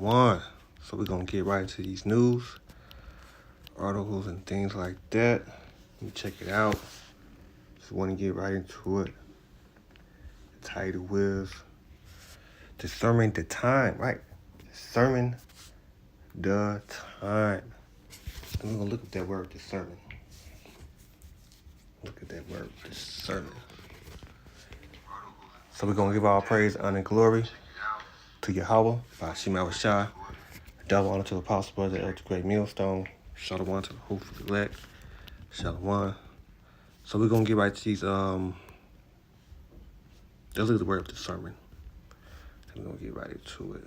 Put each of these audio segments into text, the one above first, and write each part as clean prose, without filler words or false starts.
1. So we're going to get right into these news articles and things like that. Let me check it out. Just want to get right into it. The title is Discerning the Time, right? Discerning the Time. I'm going to look at that word, discerning. Look at that word, discerning. So we're going to give all praise, honor, and glory to Yahweh, by Shema Rashai. Double honor to the Apostle Brother, Elder Great Millstone. Shalom to the hopeful elect. Shalom. So we're going to get right to these, let's look at the word of discernment. We're going to get right into it.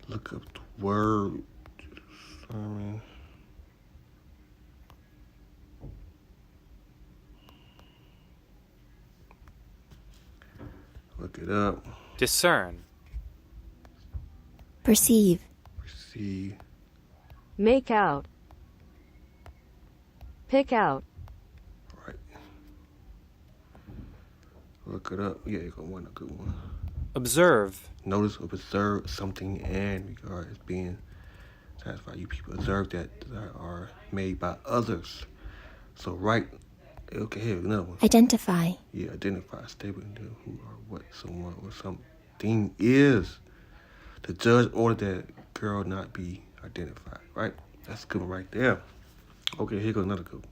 Look up the word discernment. Look it up. Discern. Perceive. Perceive. Make out. Pick out. Right. Look it up. Yeah, you're going to want a good one. Observe. Notice or observe something and regard as being satisfied. You people observe that are made by others. So right. Okay, here, another one. Identify. Yeah, identify, stable, and who or what someone or something is. The judge ordered that girl not be identified, right? That's a good one right there. Okay, here goes another good one.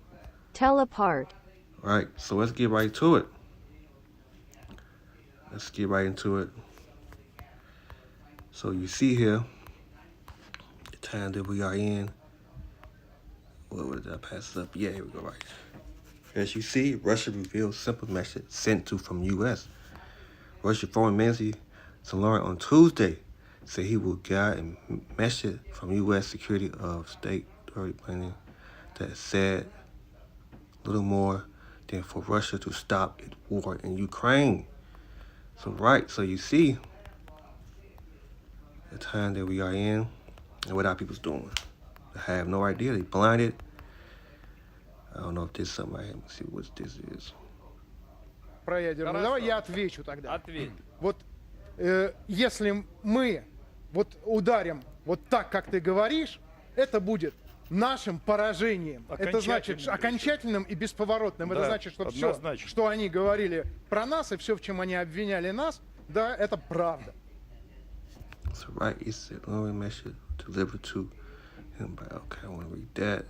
Tell apart. All right, so let's get right to it. Let's get right into it. So you see here, the time that we are in. What did I pass up? Yeah, here we go, right. As you see, Russia revealed simple message sent to from U.S. Russian Foreign Ministry Solana on Tuesday said he will guide a message from U.S. Secretary of State Authority planning that said little more than for Russia to stop its war in Ukraine. So you see the time that we are in and what our people's doing. I have no idea. They blinded. I don't know if this is something I have to see what this is. Про ядерную. Давай я отвечу тогда. Ответь. Вот если мы вот ударим вот так, как ты говоришь, это будет нашим поражением. Это значит окончательным и бесповоротным. Да, это значит, что однозначно. Все, что они говорили про нас и все, в чем они обвиняли нас, да, это правда. So right, it said, only message delivered to him. But okay, I want to read that.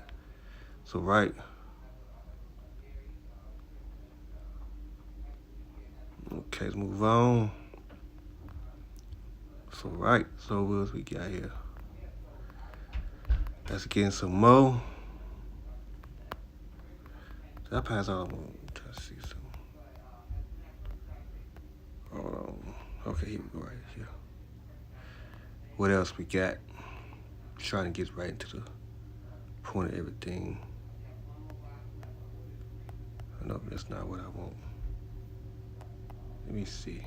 So right. Okay, let's move on. So right, so what else we got here? Let's get in some more. Did I pass all? I'm trying to see something. Hold on. Okay, here we go right here. What else we got? Trying to get right into the point of everything. No, that's not what I want. Let me see.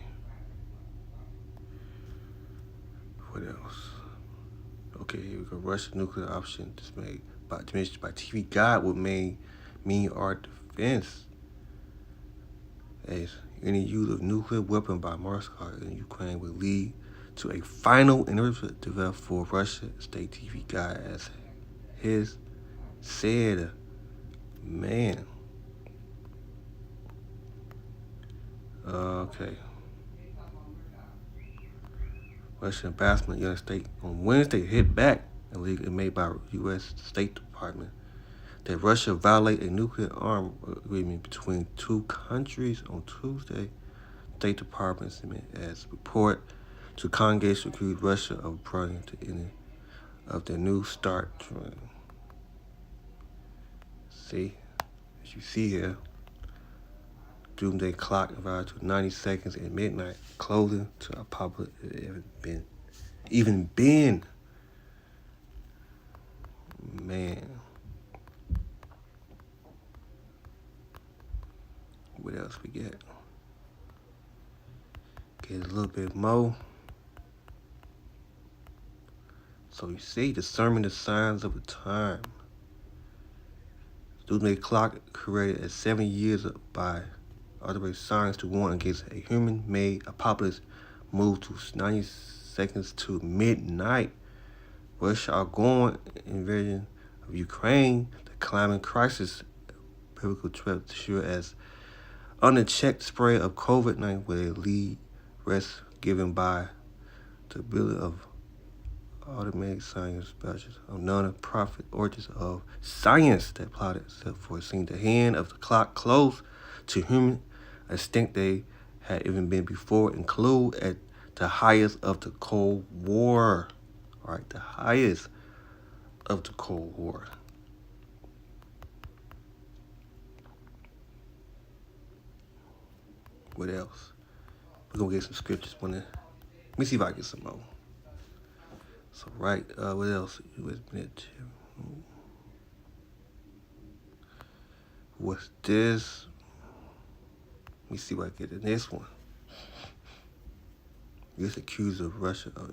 What else? Okay, here we go. Russian nuclear option dismayed by diminished by TV guide would mean our defense. As any use of nuclear weapon by Moscow in Ukraine would lead to a final initiative developed for Russia. State TV guide as his said, man. Okay. Russian ambassador in the United States on Wednesday hit back illegally made by U.S. State Department that Russia violated a nuclear arms agreement between two countries on Tuesday. State Department submitted as report to Congress accused Russia of bringing to any of the New START trend. See, as you see here. Doomsday clock arrived to 90 seconds at midnight, closing to a public even been. Man. What else we get? Get a little bit more. So you see, discerning the signs of the time. Doomsday clock created at 7 years by other science to warn against a human-made apocalypse moved to 90 seconds to midnight. Russia are going invasion of Ukraine, the climate crisis, biblical threat to sure as unchecked spread of COVID-19 will lead rest given by the ability of automatic science badges of non-profit origins of science that plotted itself for seeing the hand of the clock close to human extinct they had even been before, include at the highest of the Cold War. All right, the highest of the Cold War. What else? We're gonna get some scriptures. Let me see if I can get some more. So right, what else? What's this? Let me see if I get the next one. He's accused of Russia of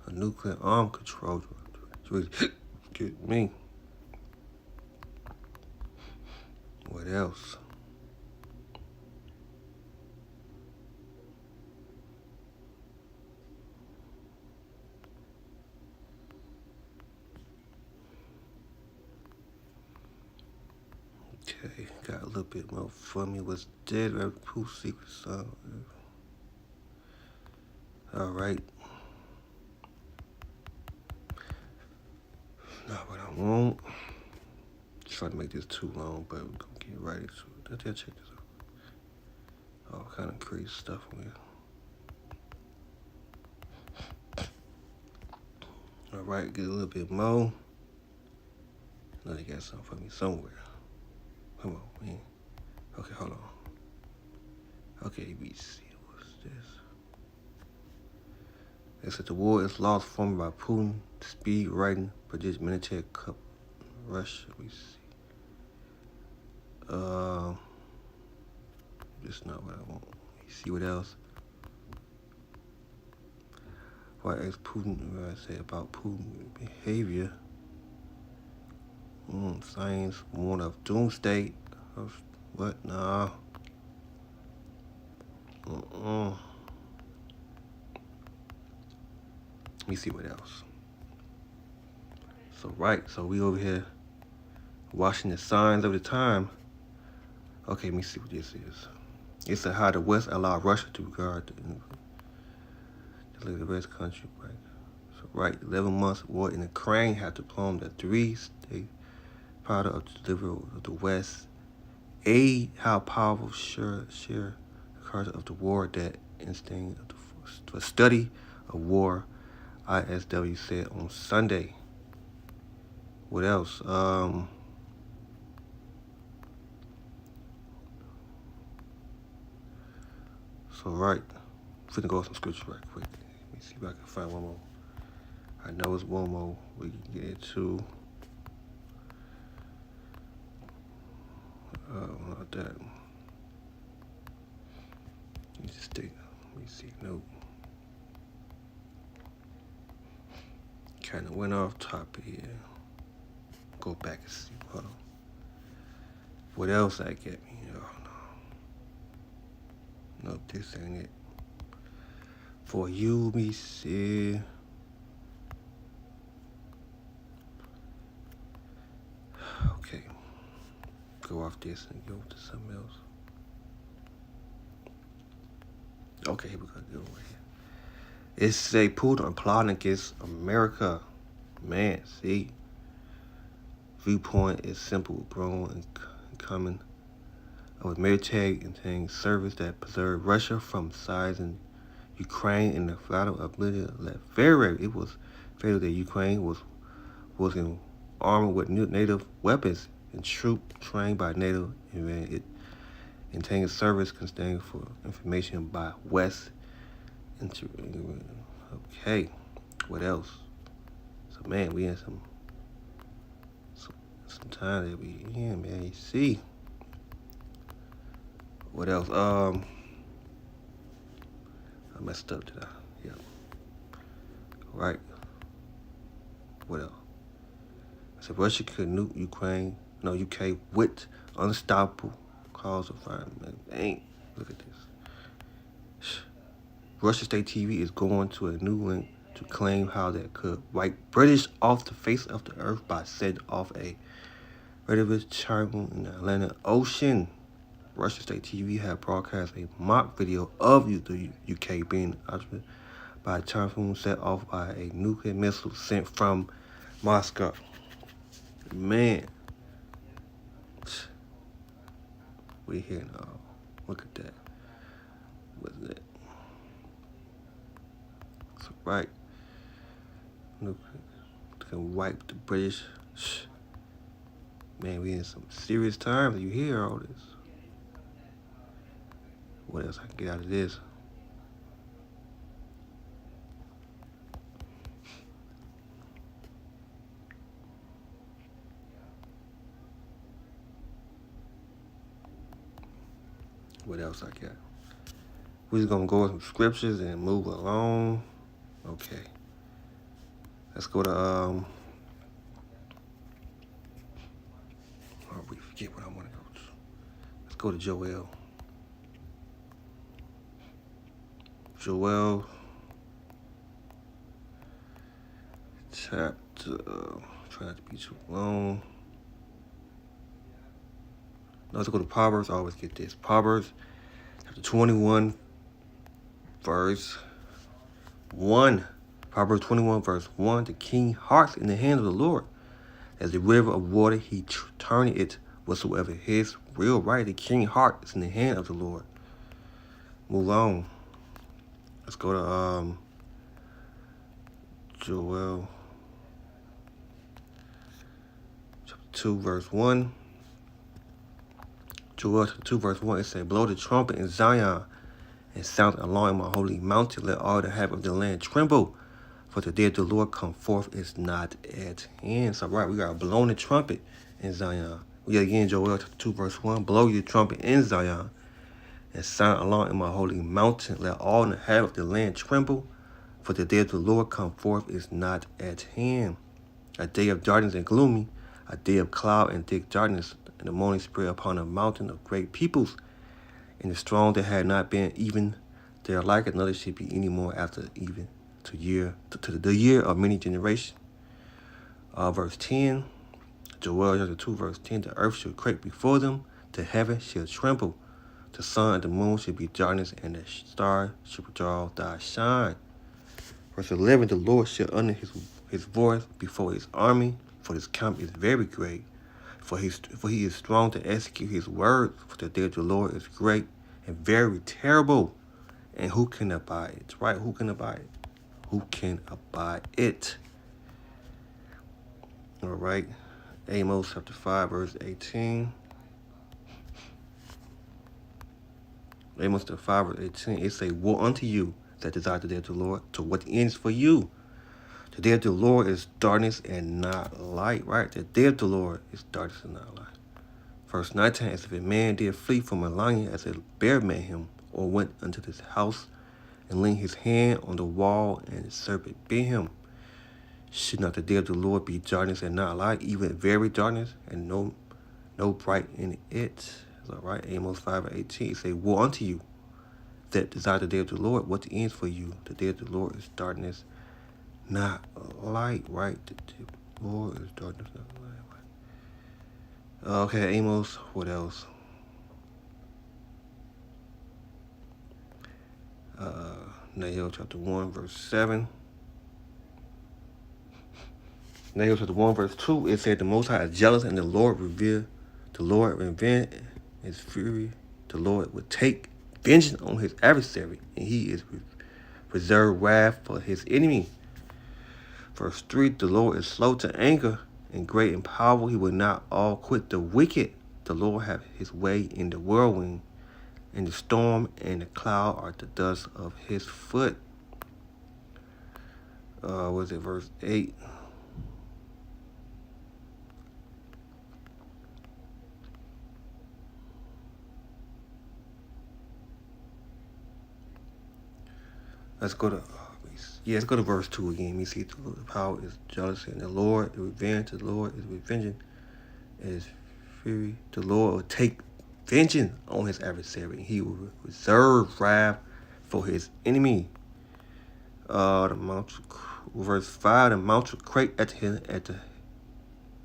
a nuclear arm control. Get me. What else? Okay, got a little bit more for me. Was dead, Rapid Pooh secret song. All right. Not what I want. Try to make this too long, but we're gonna get right into it. Let's check this out. All kind of crazy stuff on here. All right, get a little bit more. I know they got something for me somewhere. Come on, man. Okay, hold on. Okay, ABC, what's this? They said the war is lost formed by Putin, speed writing, produced military cup, Russia, we see. This is not what I want. You see what else? What is Putin, what I say about Putin behavior? Science, warn of doomsday. What? Nah. Let me see what else. So so we over here watching the signs of the time. Okay, let me see what this is. It said how the West allowed Russia to regard the rest country. Right. So 11 months war in Ukraine had to plumb the 3-state product of the delivery of the West. Aid how powerful share the cards of the war that instinct of the study of war, ISW said on Sunday. What else? So right, I'm finna go with some scripture right quick. Let me see if I can find one more. I know it's one more we can get into. Not that. Let me just think. Let me see. Nope. Kind of went off topic here. Go back and see. Hold on. What else I get me? Oh no. Nope, this ain't it. For you, let me see. Okay. Go off this and go to something else. Okay, here we go. Go right here. It's a Putin plotting against America. Man, see. Viewpoint is simple, grown and coming of a military and service that preserved Russia from sizing Ukraine in the vital ability that very it was fatal that Ukraine was in armed with native weapons and troops trained by NATO, and it intending service can stand for information by West. Okay, what else? So man, we in some time that we in, man. You see, what else? I messed up, did I? Yeah. Right. What else? I said Russia could nuke Ukraine. No, UK with unstoppable cause of fire. Man, dang, look at this. Russia State TV is going to a new link to claim how they could wipe British off the face of the earth by setting off a radioactive channel in the Atlantic Ocean. Russia State TV had broadcast a mock video of the UK being occupied by a typhoon set off by a nuclear missile sent from Moscow. Man, we here now. Look at that. What's that? That's right. Look, can wipe the British. Man, we in some serious times. You hear all this? What else I can get out of this? What else I got? We're just gonna go with some scriptures and move along. Okay. Let's go to oh, we forget what I want to go to. Let's go to Joel. Joel chapter, try not to be too long. No, let's go to Proverbs. I always get this. Proverbs chapter 21, verse 1. Proverbs 21, verse 1. The king hearts in the hand of the Lord. As the river of water, he turneth it whatsoever his will right. The king heart is in the hand of the Lord. Move on. Let's go to Joel chapter 2, verse 1. Joel chapter 2, verse 1, it said, blow the trumpet in Zion and sound an alarm in my holy mountain. Let all the inhabitants of the land tremble, for the day of the Lord come forth is not at hand. So, right, we got to blow the trumpet in Zion. We got again, Joel chapter 2, verse 1, blow your trumpet in Zion and sound an alarm in my holy mountain. Let all the inhabitants of the land tremble, for the day of the Lord come forth is not at hand. A day of darkness and gloomy, a day of cloud and thick darkness, and the morning spread upon a mountain of great peoples. And the strong that had not been even there like another should be any more after even to the year of many generations. Verse 10, Joel chapter 2, verse 10, the earth shall quake before them, the heaven shall tremble, the sun and the moon shall be darkness, and the stars shall withdraw thy shine. Verse 11, the Lord shall utter his voice before his army, for his camp is very great. For he is strong to execute his word. For the day of the Lord is great and very terrible. And who can abide it? Right? Who can abide it? Who can abide it? All right. Amos chapter 5, verse 18. Amos chapter 5, verse 18. It say, woe unto you that desire the day of the Lord, to what ends for you. The day of the Lord is darkness and not light, right? The day of the Lord is darkness and not light. Verse 19, as if a man did flee from a lion, as a bear met him, or went unto his house, and leaned his hand on the wall, and the serpent bit him. Should not the day of the Lord be darkness and not light, even very darkness, and no bright in it? All right, Amos 5:18, it say, woe unto you that desire the day of the Lord, what ends for you? The day of the Lord is darkness, not light, right? The Lord is darkness, not light. Okay, Amos, what else? Nahum chapter 1, verse 7. Nahum chapter 1, verse 2, it said, the Most High is jealous, and the Lord revenge his fury. The Lord would take vengeance on his adversary, and he is reserved wrath for his enemy. Verse 3, the Lord is slow to anger and great in power. He will not all quit the wicked. The Lord have his way in the whirlwind, and the storm and the cloud are the dust of his foot. Was it verse 8? Let's go to verse 2 again. We see the power is jealousy, and the Lord is revenge. The Lord is revenging. Is fury. The Lord will take vengeance on his adversary. He will reserve wrath for his enemy. The mount, verse 5, the mountains quake at the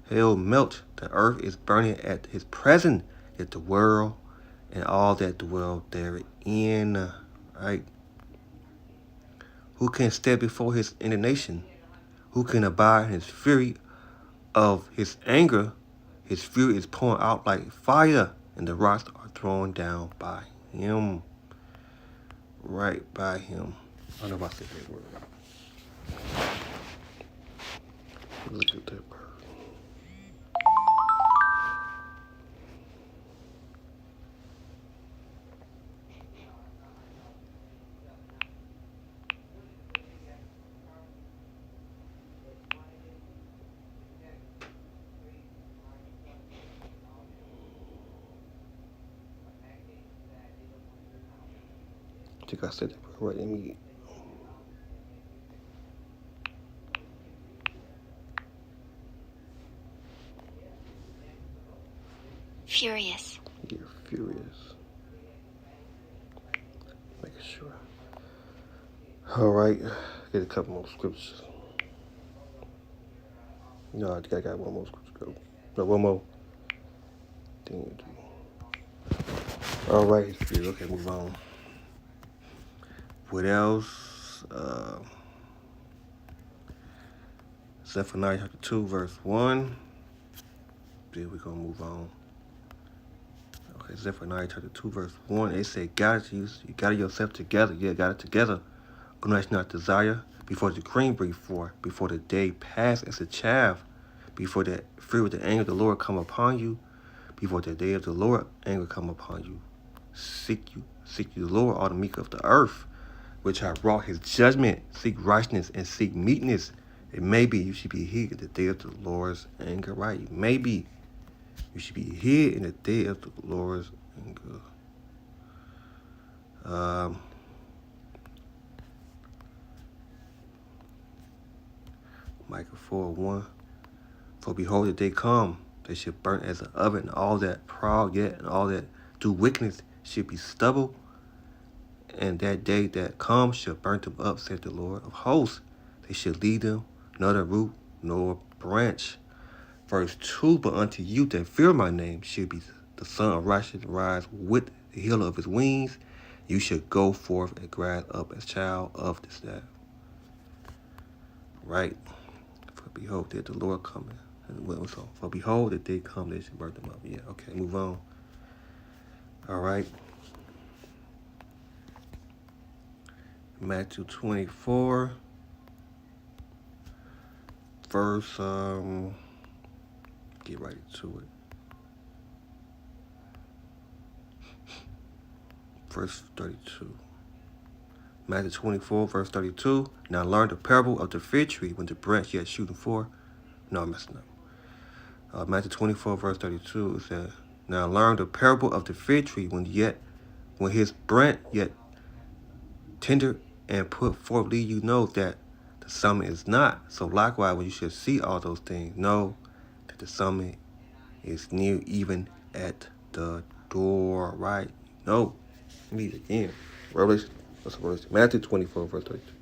hell melt. The earth is burning at his presence, yet the world and all that dwell therein. Right? Who can stand before his indignation? Who can abide in his fury of his anger? His fury is pouring out like fire, and the rocks are thrown down by him. Right by him. I don't know if I said that word right. Look at that bird. I think I said that right. Let me. Furious. You're furious. Making sure. All right. Get a couple more scriptures. No, I think I got one more scripture. No, one more. All right. Okay, move on. What else? Zephaniah chapter 2, verse 1. Then we're going to move on. Okay, Zephaniah chapter 2, verse 1. It said, you gather yourself together. Yeah, gather together. Quench not desire before the green bring forth, before the day pass as a chaff, before the fear of the anger of the Lord come upon you, before the day of the Lord anger come upon you. Seek you the Lord, all the meek of the earth, which have wrought his judgment. Seek righteousness and seek meekness. It may be you should be hid in the day of the Lord's anger. Right? Maybe you should be hid in the day of the Lord's anger. Micah 4:1. For behold, the day come, they shall burn as an oven, and all that proud yet and all that do wickedness should be stubble. And that day that comes shall burn them up, said the Lord of hosts. They shall lead them, neither root nor branch. Verse 2, but unto you that fear my name shall be the Son of Righteousness rise with the heel of his wings. You shall go forth and grass up as child of the staff. Right? For behold, that the Lord coming. So, for behold, that they come, they shall burn them up. Yeah, okay, move on. All right. Matthew 24, verse, get right to it. Verse 32. Matthew 24, verse 32. Now learn the parable of the fig tree when the branch yet shooting forth. No, I'm messing up. Matthew 24, verse 32 says, now learn the parable of the fig tree when his branch yet tender and put forth leave, you know that the summer is not. So likewise, when you should see all those things, know that the summer is near, even at the door. Right? No. Read it again. Revelation. Matthew 24, verse 32.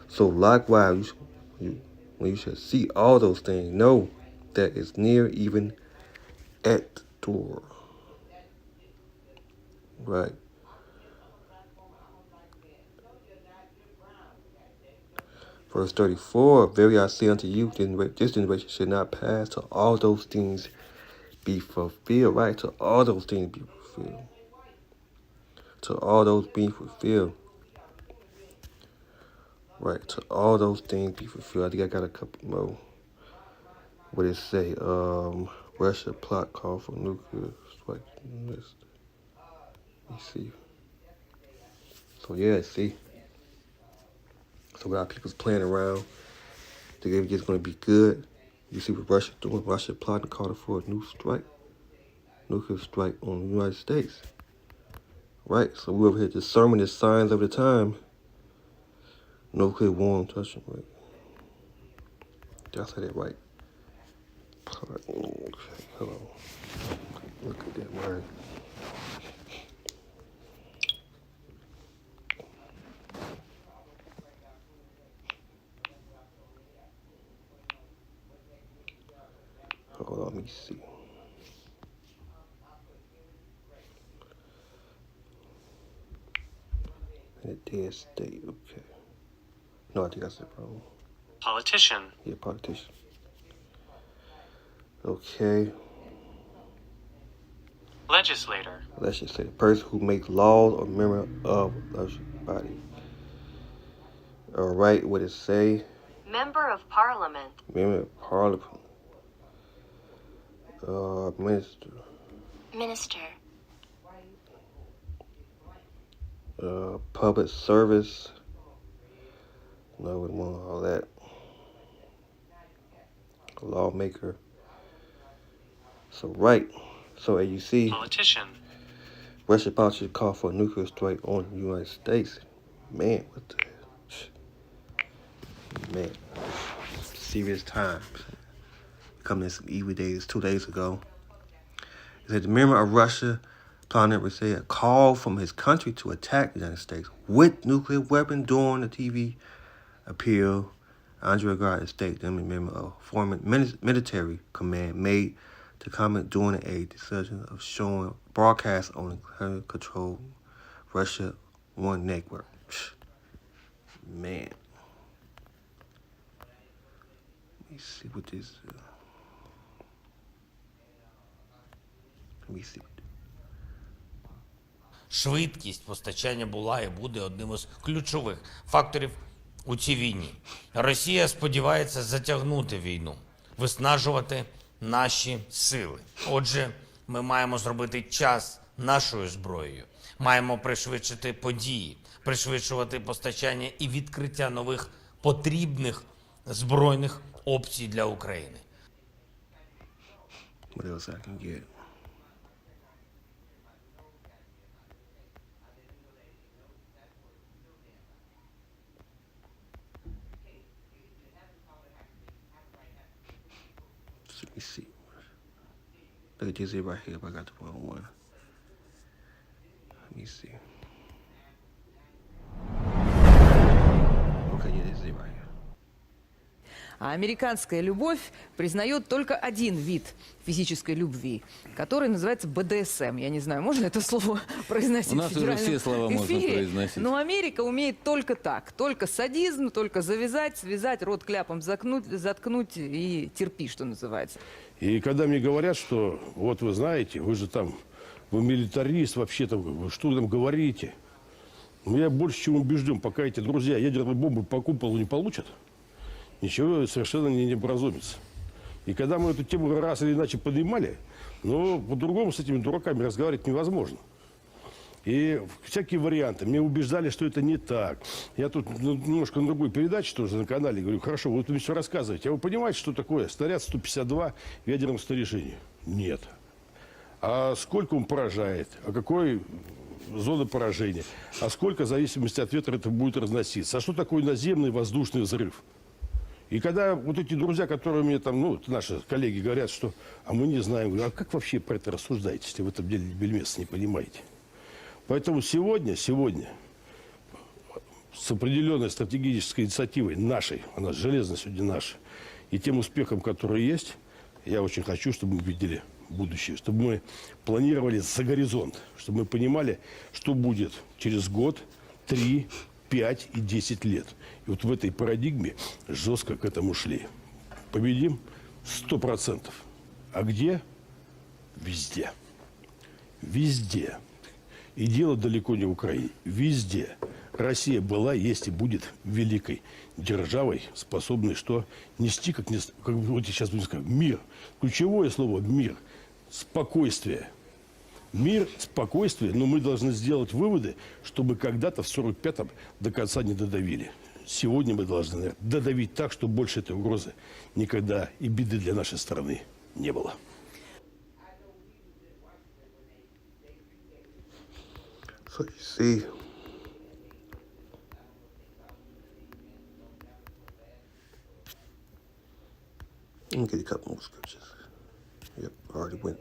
So likewise, when you shall see all those things, know that it's near, even at the door. Right. Verse 34, verily I say unto you, this generation should not pass till all those things be fulfilled. Right? Till all those things be fulfilled. Till all those be fulfilled. Right? Till all those things be fulfilled. I think I got a couple more. What it say? Russia plot call for nuclear strike. Let me see. So yeah, see. So while people's playing around, the game is going to be good. You see what Russia doing? Russia plotting calling for a new strike, nuclear strike on the United States. Right? So we over here discerning the signs of the time. Nuclear war on touching. Right? Did I say that right? Okay, hold on. Look at that word. Hold on, let me see. In a dead state, okay. No, I think I said wrong. Politician. Yeah, politician. Okay. Legislator. Let's just say the person who makes laws or member of a body. All right, what it say? Member of Parliament. Member of Parliament. Minister. Minister. Public service. No, we don't want all that. Lawmaker. So, right. So, as you see, Politician. Russian politicians call for a nuclear strike on the United States. Man, what the hell? Man, serious times. Coming in some evil days 2 days ago. It said the member of Russia, Planet received a call from his country to attack the United States with nuclear weapon during the TV appeal. Andre Gard state them a member of former military command made to comment during a decision of showing broadcast on the controlled Russia One network. Man. Let me see what this is. Let me see. Швидкість постачання була і буде одним із ключових факторів у цій війні. Росія сподівається затягнути війну, виснажувати наші сили. Отже, ми маємо зробити час нашою зброєю. Маємо пришвидшити події, пришвидшувати постачання і відкриття нових потрібних збройних опцій для України. What else I can get? Let me see. Look at this right here if I got the wrong one. Let me see. Okay, yeah, this is it right here. А американская любовь признает только один вид физической любви, который называется БДСМ. Я не знаю, можно это слово произносить У нас в уже федеральном все слова можно эфире? произносить. Но Америка умеет только так. Только садизм, только завязать, связать, рот кляпом заткнуть и терпи, что называется. И когда мне говорят, что вот вы знаете, вы же там, вы милитарист вообще там, вы что вы там говорите? Ну, я больше чем убежден, пока эти друзья ядерные бомбы по куполу не получат, ничего совершенно не образумится. И когда мы эту тему раз или иначе поднимали, но по-другому с этими дураками разговаривать невозможно. И всякие варианты. Меня убеждали, что это не так. Я тут немножко на другой передаче тоже на канале говорю, хорошо, вот вы все рассказываете. А вы понимаете, что такое снаряд 152 в ядерном снаряжении? Нет. А сколько он поражает? А какой зона поражения? А сколько, в зависимости от ветра, это будет разноситься? А что такое наземный воздушный взрыв? И когда вот эти друзья, которые мне там, ну, наши коллеги говорят, что а мы не знаем, говорю, а как вообще про это рассуждаете, если в этом деле бельмес не понимаете? Поэтому сегодня с определенной стратегической инициативой нашей, она железно сегодня наша, и тем успехом, который есть, я очень хочу, чтобы мы видели будущее, чтобы мы планировали за горизонт, чтобы мы понимали, что будет через год, 3, 5 и 10 лет. И вот в этой парадигме жестко к этому шли. Победим 100%. А где? Везде. Везде. И дело далеко не в Украине. Везде. Россия была, есть и будет великой державой, способной что? Нести, как вот сейчас будем сказать, мир. Ключевое слово – мир. Спокойствие. Мир, спокойствие, но мы должны сделать выводы, чтобы когда-то в 45-м до конца не додавили. Сегодня мы должны, наверное, додавить так, чтобы больше этой угрозы никогда и беды для нашей страны не было. So you see, let me get a couple more scriptures. Yep, already went.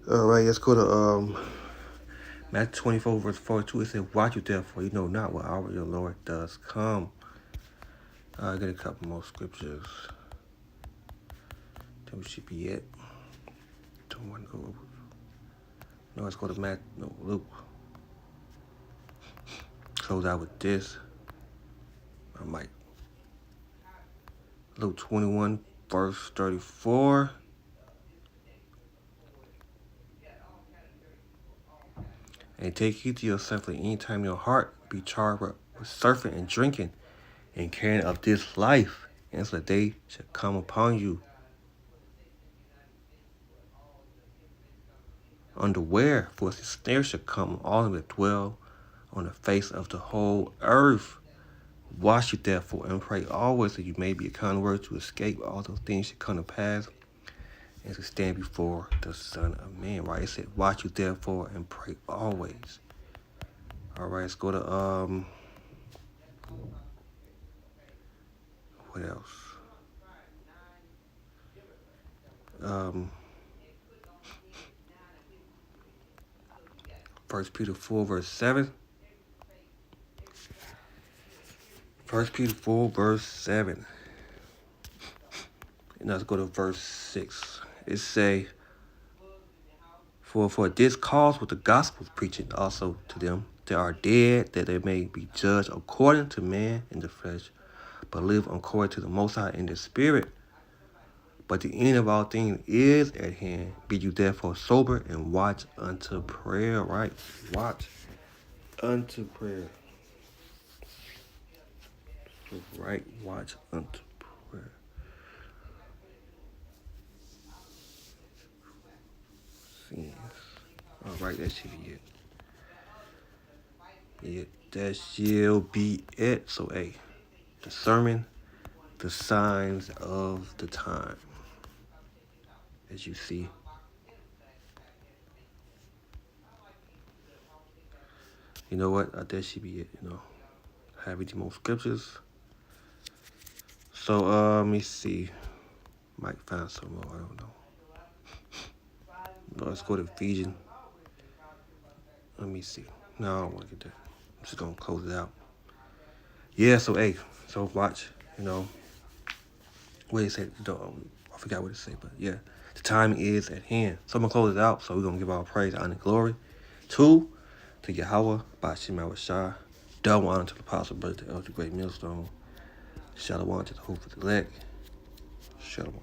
All right, let's go to Matthew 24, verse 42. It says, watch you therefore, you know not what hour your Lord does come. I'll get a couple more scriptures. That should be it. Don't want to go. No, let's go to Matt. No, Luke. Close out with this. I might. Luke 21, verse 34. And take heed to yourself that any time your heart be charged with surfing and drinking and carrying of this life, and so that day shall come upon you. Underwear, for the snare shall come on all that dwell on the face of the whole earth. Watch you therefore and pray always that you may be accounted worthy to escape all those things that come to pass and to stand before the Son of Man. Right? It said, watch you therefore and pray always. All right, let's go to what else? 1 Peter 4, verse 7. 1 Peter 4, verse 7. And let's go to verse 6. It say, For this cause was the gospel preaching also to them that are dead, that they may be judged according to man in the flesh, but live according to the Most High in the Spirit. But the end of all things is at hand. Be you therefore sober and watch unto prayer. Right? Watch unto prayer. Right? Watch unto prayer. Sins. All right, that should be it. Yeah, that shall be it. So, hey, the sermon, the signs of the time. As you see. You know what? That should be it, you know. Have any more scriptures. So, let me see. Might find some more, I don't know. No, let's go to Ephesians. Let me see. No, I don't want to get that. I'm just going to close it out. Yeah, so, hey, so watch, you know. What it said, I forgot what it said, but yeah. The time is at hand. So I'm going to close it out. So we're going to give all praise, honor, and glory to Yahweh, Bashim Shah. Double honor to the apostle, brother, to Elder Great Millstone. Shalom to the hope of the elect. Shalom.